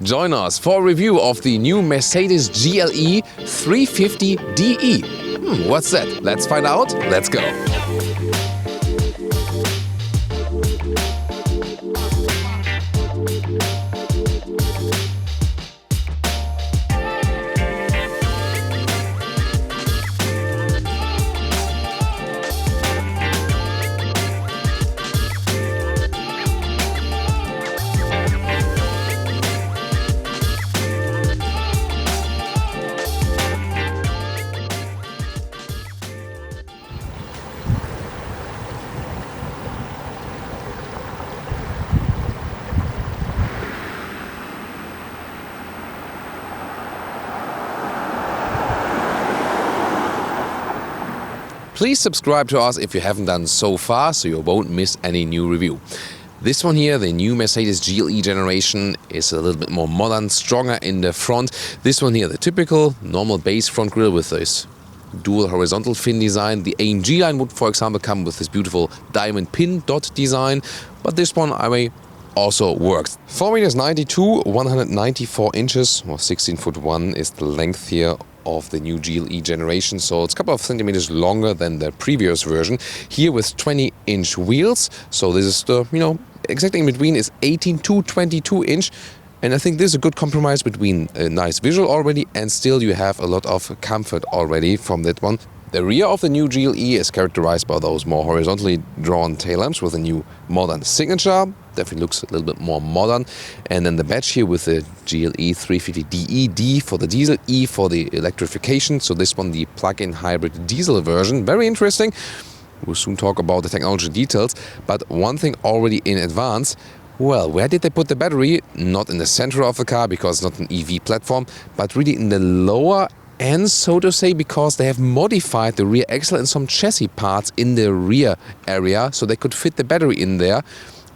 Join us for a review of the new Mercedes GLE 350 DE. What's that? Let's find out. Let's go. Please subscribe to us if you haven't done so far, so you won't miss any new review. This one here, the new Mercedes GLE generation, is a little bit more modern, stronger in the front. This one here, the typical normal base front grille with this dual horizontal fin design. The AMG line would, for example, come with this beautiful diamond pin dot design, but this one, I mean, also works. 4 meters 92, 194 inches, or 16'1" is the length here of the new GLE generation, so it's a couple of centimeters longer than the previous version. Here with 20-inch wheels, so this is the, exactly in between is 18 to 22 inch, and I think this is a good compromise between a nice visual already and still you have a lot of comfort already from that one. The rear of the new GLE is characterized by those more horizontally drawn tail lamps with a new modern signature. Definitely looks a little bit more modern. And then the badge here with the GLE 350 DE, D for the diesel, E for the electrification. So this one, the plug-in hybrid diesel version. Very interesting. We'll soon talk about the technology details. But one thing already in advance. Well, where did they put the battery? Not in the center of the car because it's not an EV platform, but really in the lower end, so to say, because they have modified the rear axle and some chassis parts in the rear area so they could fit the battery in there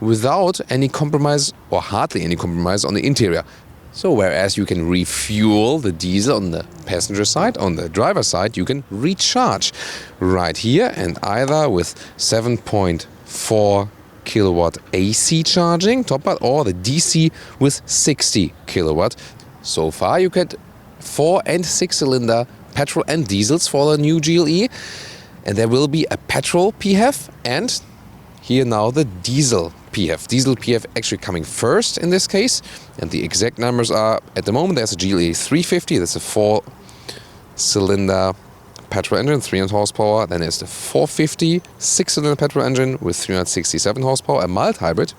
without any compromise or hardly any compromise on the interior. So whereas you can refuel the diesel on the passenger side, on the driver's side you can recharge right here, and either with 7.4 kilowatt AC charging top part or the DC with 60 kilowatt. So far you get 4 and 6 cylinder petrol and diesels for the new GLE, and there will be a petrol PHEV and here now the diesel PHEV. Diesel PHEV actually coming first in this case, and the exact numbers are, at the moment there's a GLE 350, that's a 4 cylinder petrol engine, 300 horsepower. Then there's the 450 6 cylinder petrol engine with 367 horsepower, a mild hybrid.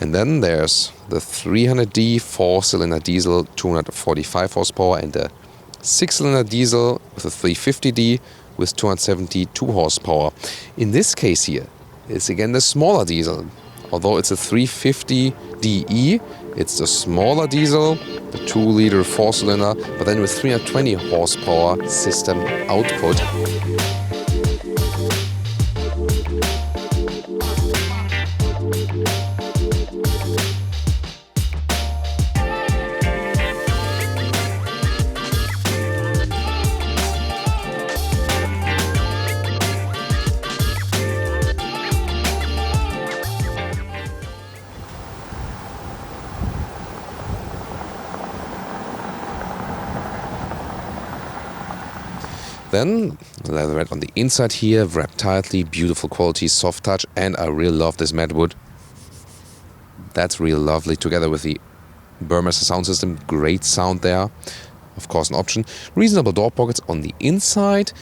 And then there's the 300D 4-cylinder diesel, 245 horsepower, and the 6-cylinder diesel with a 350D with 272 horsepower. In this case here, it's again the smaller diesel. Although it's a 350 DE, it's the smaller diesel, the 2-liter 4-cylinder, but then with 320 horsepower system output. Then leather red on the inside here, wrapped tightly, beautiful quality, soft touch, and I really love this matte wood. That's really lovely, together with the Burmester sound system, great sound there. Of course an option. Reasonable door pockets on the inside,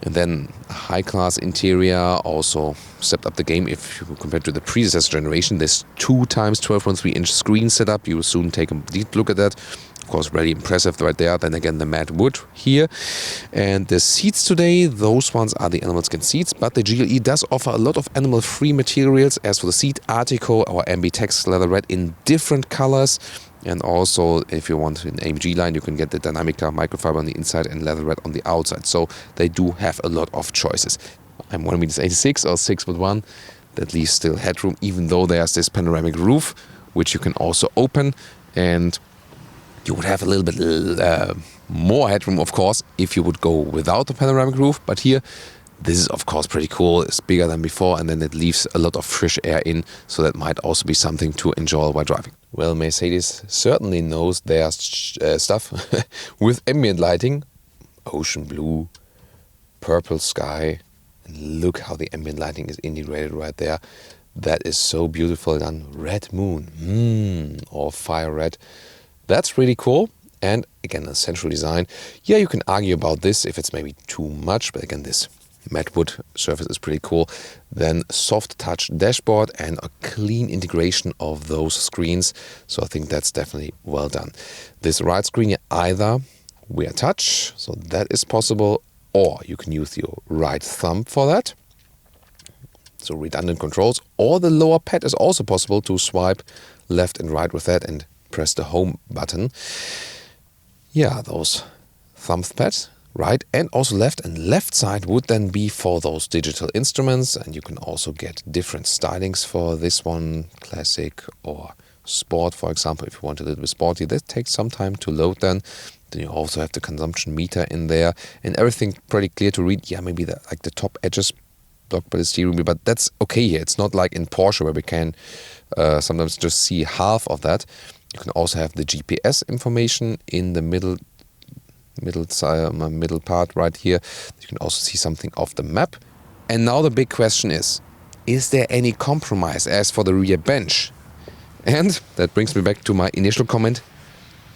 and then a high-class interior, also stepped up the game if you compare to the predecessor generation. This 2 times 12.3 inch screen setup, you will soon take a deep look at that. Of course, really impressive right there. Then again, the matte wood here. And the seats today, those ones are the animal skin seats, but the GLE does offer a lot of animal-free materials. As for the seat, Artico or Ambitex leather red in different colors. And also, if you want an AMG line, you can get the Dynamica microfiber on the inside and leather red on the outside. So they do have a lot of choices. I'm 1.86 m or 6'1". That leaves still headroom, even though there's this panoramic roof, which you can also open. And you would have a little bit more headroom, of course, if you would go without the panoramic roof. But here, this is, of course, pretty cool. It's bigger than before, and then it leaves a lot of fresh air in. So that might also be something to enjoy while driving. Well, Mercedes certainly knows their stuff with ambient lighting. Ocean blue, purple sky. And look how the ambient lighting is integrated right there. That is so beautiful done. Red moon, or fire red. That's really cool. And again, a central design. Yeah, you can argue about this if it's maybe too much, but again, this matte wood surface is pretty cool. Then soft touch dashboard and a clean integration of those screens. So I think that's definitely well done. This right screen, either wear touch, so that is possible, or you can use your right thumb for that. So redundant controls, or the lower pad is also possible to swipe left and right with that and press the home button. Yeah, those thumb pads, right and also left, and left side would then be for those digital instruments, and you can also get different stylings for this one, classic or sport, for example, if you want a little bit sporty. That takes some time to load then. Then you also have the consumption meter in there, and everything pretty clear to read. Yeah, maybe the top edges blocked by the steering wheel, but that's okay here. It's not like in Porsche where we can sometimes just see half of that. You can also have the GPS information in the middle part right here. You can also see something of the map. And now the big question is there any compromise as for the rear bench? And that brings me back to my initial comment.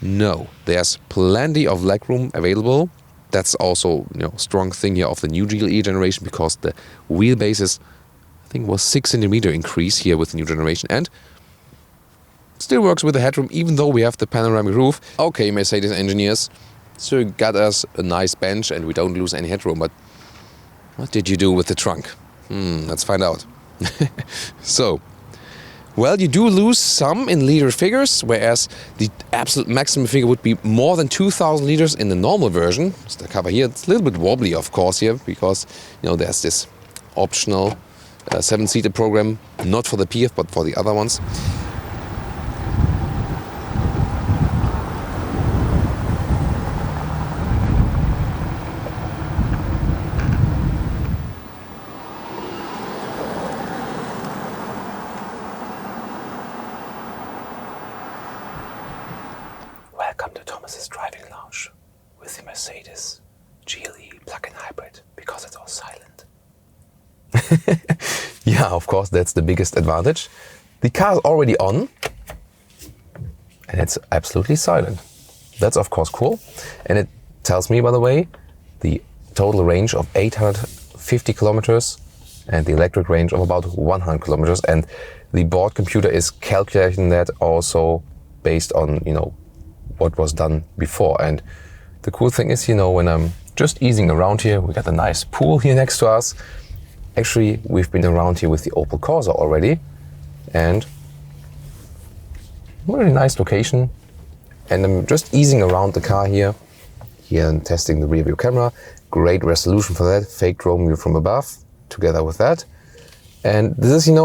No, there's plenty of legroom available. That's also strong thing here of the new GLE generation, because the wheelbase is, I think, was 6 centimeter increase here with the new generation, and still works with the headroom even though we have the panoramic roof. Okay, Mercedes engineers, so you got us a nice bench and we don't lose any headroom, but what did you do with the trunk? Let's find out. So, well, you do lose some in liter figures, whereas the absolute maximum figure would be more than 2,000 liters in the normal version. So the cover here, it's a little bit wobbly, of course, here, because there's this optional 7-seater program, not for the PHEV, but for the other ones. Welcome to Thomas's driving lounge with the Mercedes GLE plug-in hybrid, because it's all silent. Yeah, of course, that's the biggest advantage. The car is already on and it's absolutely silent. That's of course cool. And it tells me, by the way, the total range of 850 kilometers and the electric range of about 100 kilometers. And the board computer is calculating that also based on, what was done before. And the cool thing is, when I'm just easing around here, we got a nice pool here next to us. Actually, we've been around here with the Opel Corsa already, and really nice location. And I'm just easing around the car here and testing the rear view camera. Great resolution for that, fake drone view from above together with that. And this is,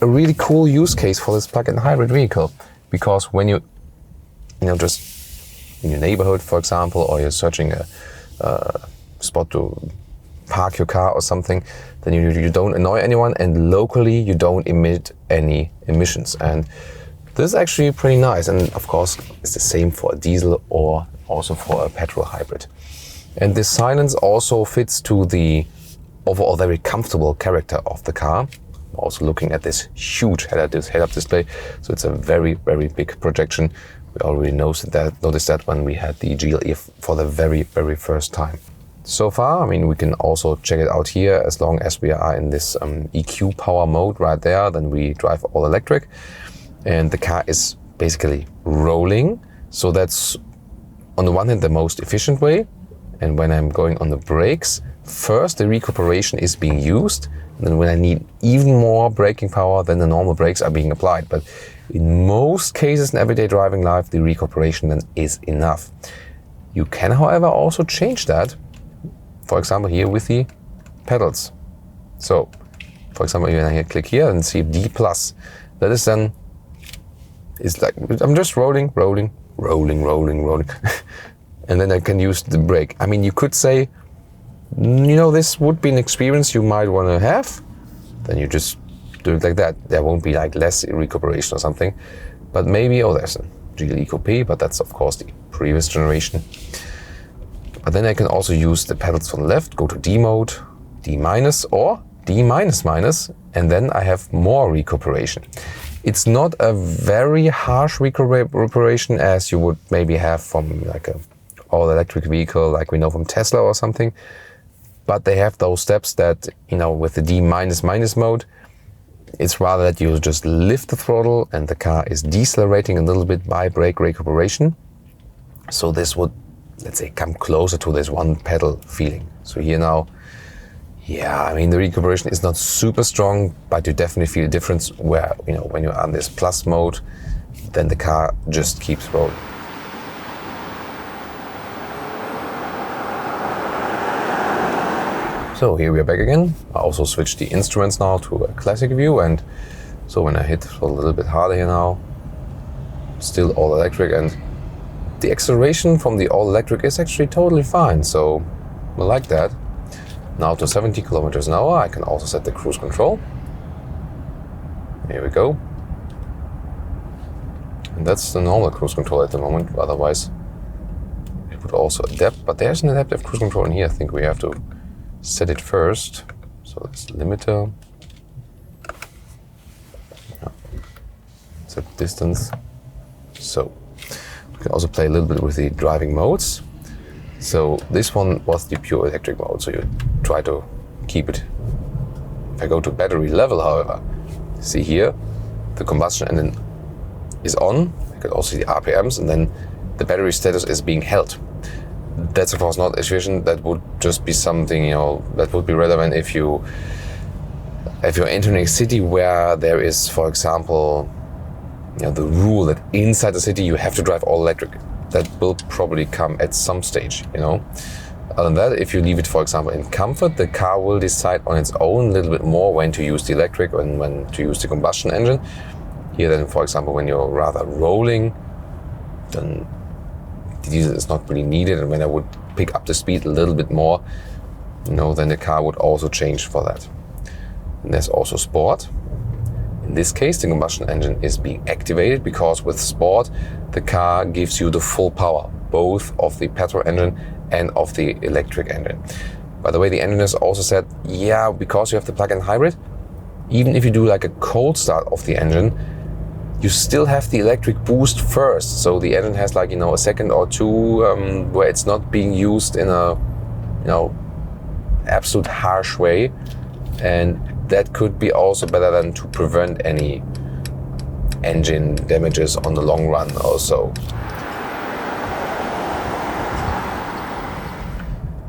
a really cool use case for this plug-in hybrid vehicle, because when you just in your neighborhood, for example, or you're searching a spot to park your car or something, then you don't annoy anyone, and locally you don't emit any emissions. And this is actually pretty nice. And of course, it's the same for a diesel or also for a petrol hybrid. And this silence also fits to the overall very comfortable character of the car. Also looking at this huge head-up display, so it's a very, very big projection. We already noticed that when we had the GLE for the very, very first time. So far, we can also check it out here. As long as we are in this EQ power mode right there, then we drive all electric. And the car is basically rolling. So that's, on the one hand, the most efficient way. And when I'm going on the brakes, first the recuperation is being used. And then when I need even more braking power, then the normal brakes are being applied. But in most cases in everyday driving life, the recuperation then is enough. You can, however, also change that. For example, here with the pedals. So, for example, when I click here and see D+, that is then, it's like, I'm just rolling. And then I can use the brake. You could say, this would be an experience you might want to have. Then you just do it like that. There won't be like less recuperation or something. But maybe, oh, there's a GLE Coupe, but that's of course the previous generation. But then I can also use the pedals from the left, go to D mode, D minus or D minus minus, and then I have more recuperation. It's not a very harsh recuperation as you would maybe have from like a all-electric vehicle like we know from Tesla or something. But they have those steps that, you know, with the D minus minus mode, it's rather that you just lift the throttle and the car is decelerating a little bit by brake recuperation. So this would, let's say, come closer to this one pedal feeling. So here now, yeah, I mean, the recuperation is not super strong, but you definitely feel a difference where, you know, when you're on this plus mode, then the car just keeps rolling. So here we are back again. I also switched the instruments now to a classic view, and so when I hit a little bit harder here now, still all electric, and the acceleration from the all electric is actually totally fine, so I like that. Now to 70 kilometers an hour, I can also set the cruise control. Here we go. And that's the normal cruise control at the moment, otherwise it would also adapt, but there's an adaptive cruise control in here. I think we have to set it first. So that's limiter. Set distance. So we can also play a little bit with the driving modes. So this one was the pure electric mode, so you try to keep it. If I go to battery level, however, see here, the combustion engine is on. You can also see the RPMs, and then the battery status is being held. That's of course not a situation. That would just be something, you know, that would be relevant if you're entering a city where there is, for example, you know, the rule that inside the city you have to drive all electric. That will probably come at some stage, you know. Other than that, if you leave it, for example, in comfort, the car will decide on its own a little bit more when to use the electric and when to use the combustion engine. Here then, for example, when you're rather rolling, then the diesel is not really needed, and when I would pick up the speed a little bit more, you know, then the car would also change for that. And there's also sport. In this case, the combustion engine is being activated because with sport, the car gives you the full power, both of the petrol engine and of the electric engine. By the way, the engineers also said, yeah, because you have the plug-in hybrid, even if you do like a cold start of the engine, you still have the electric boost first. So the engine has like, you know, a second or two where it's not being used in a, you know, absolute harsh way. And that could be also better than to prevent any engine damages on the long run also.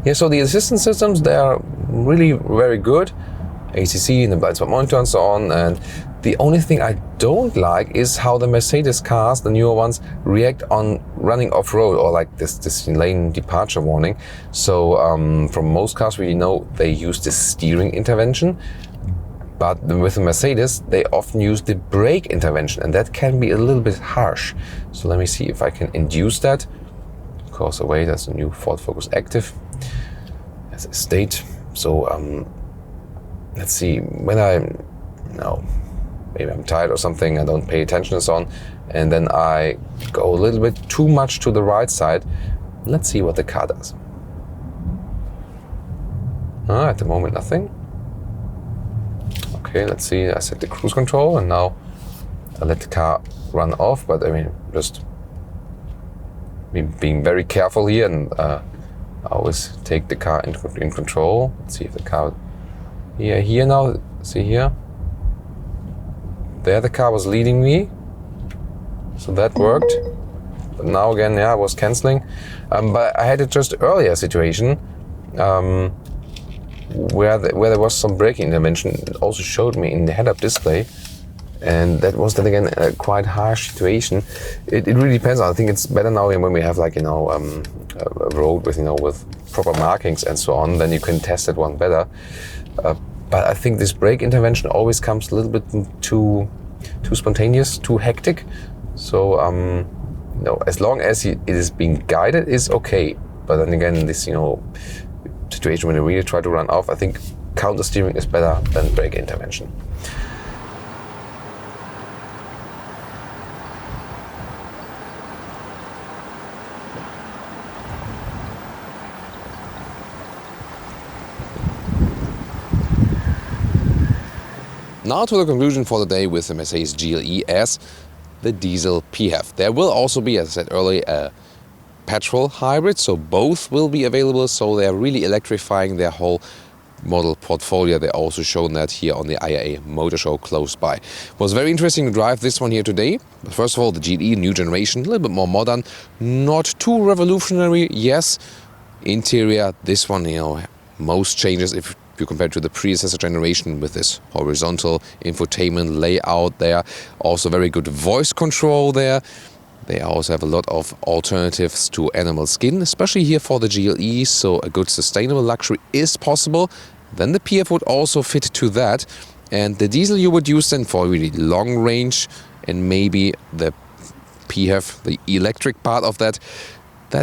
Yeah, so the assistance systems, they are really very good. ACC and the blind spot monitor and so on. And the only thing I don't like is how the Mercedes cars, the newer ones, react on running off-road or like this lane departure warning. So from most cars we know they use the steering intervention, but with the Mercedes they often use the brake intervention, and that can be a little bit harsh. So let me see if I can induce that. Of course, away, that's a new Ford Focus Active as a state. So let's see, when maybe I'm tired or something, I don't pay attention and so on, and then I go a little bit too much to the right side. Let's see what the car does. At the moment, nothing. Okay, let's see, I set the cruise control and now I let the car run off, but I mean, just being very careful here, and I always take the car in control. Let's see if the car, yeah, here now, see here, there the car was leading me, so that worked. But now again, yeah, I was canceling. But I had a just earlier situation where there was some braking intervention. It also showed me in the head-up display, and that was then again a quite harsh situation. It really depends. I think it's better now when we have like, you know, a road with, you know, with proper markings and so on. Then you can test that one better. But I think this brake intervention always comes a little bit too spontaneous, too hectic. So you know, as long as it is being guided, is okay. But then again, this, you know, situation when you really try to run off, I think counter steering is better than brake intervention. Now to the conclusion for the day with the Mercedes GLE as the Diesel-PHEV. There will also be, as I said earlier, a petrol hybrid, so both will be available, so they're really electrifying their whole model portfolio. They also shown that here on the IAA Motor Show close by. It was very interesting to drive this one here today. First of all, the GLE, new generation, a little bit more modern, not too revolutionary, yes. Interior, this one, most changes if you compare to the predecessor generation with this horizontal infotainment layout there. Also very good voice control there. They also have a lot of alternatives to animal skin, especially here for the GLE, so a good sustainable luxury is possible. Then the PHEV would also fit to that, and the diesel you would use then for really long range, and maybe the PHEV, the electric part of that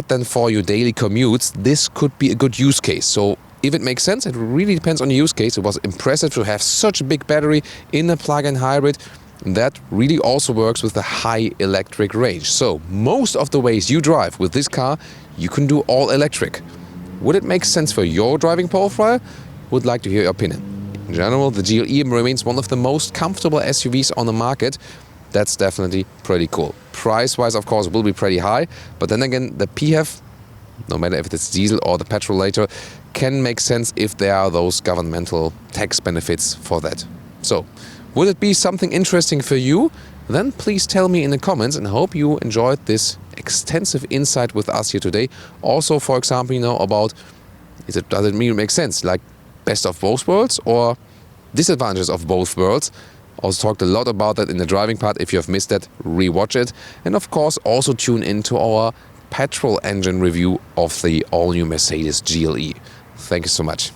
then for your daily commutes, this could be a good use case. So if it makes sense, it really depends on the use case. It was impressive to have such a big battery in a plug-in hybrid. That really also works with the high electric range. So most of the ways you drive with this car, you can do all electric. Would it make sense for your driving profile? Would like to hear your opinion. In general, the GLE remains one of the most comfortable SUVs on the market. That's definitely pretty cool. Price-wise, of course, will be pretty high. But then again, the PHEV, no matter if it's diesel or the petrol later, can make sense if there are those governmental tax benefits for that. So, would it be something interesting for you? Then please tell me in the comments, and I hope you enjoyed this extensive insight with us here today. Also, for example, about does it really make sense? Like best of both worlds or disadvantages of both worlds? Also talked a lot about that in the driving part. If you have missed that, rewatch it. And of course, also tune into our petrol engine review of the all-new Mercedes GLE. Thank you so much.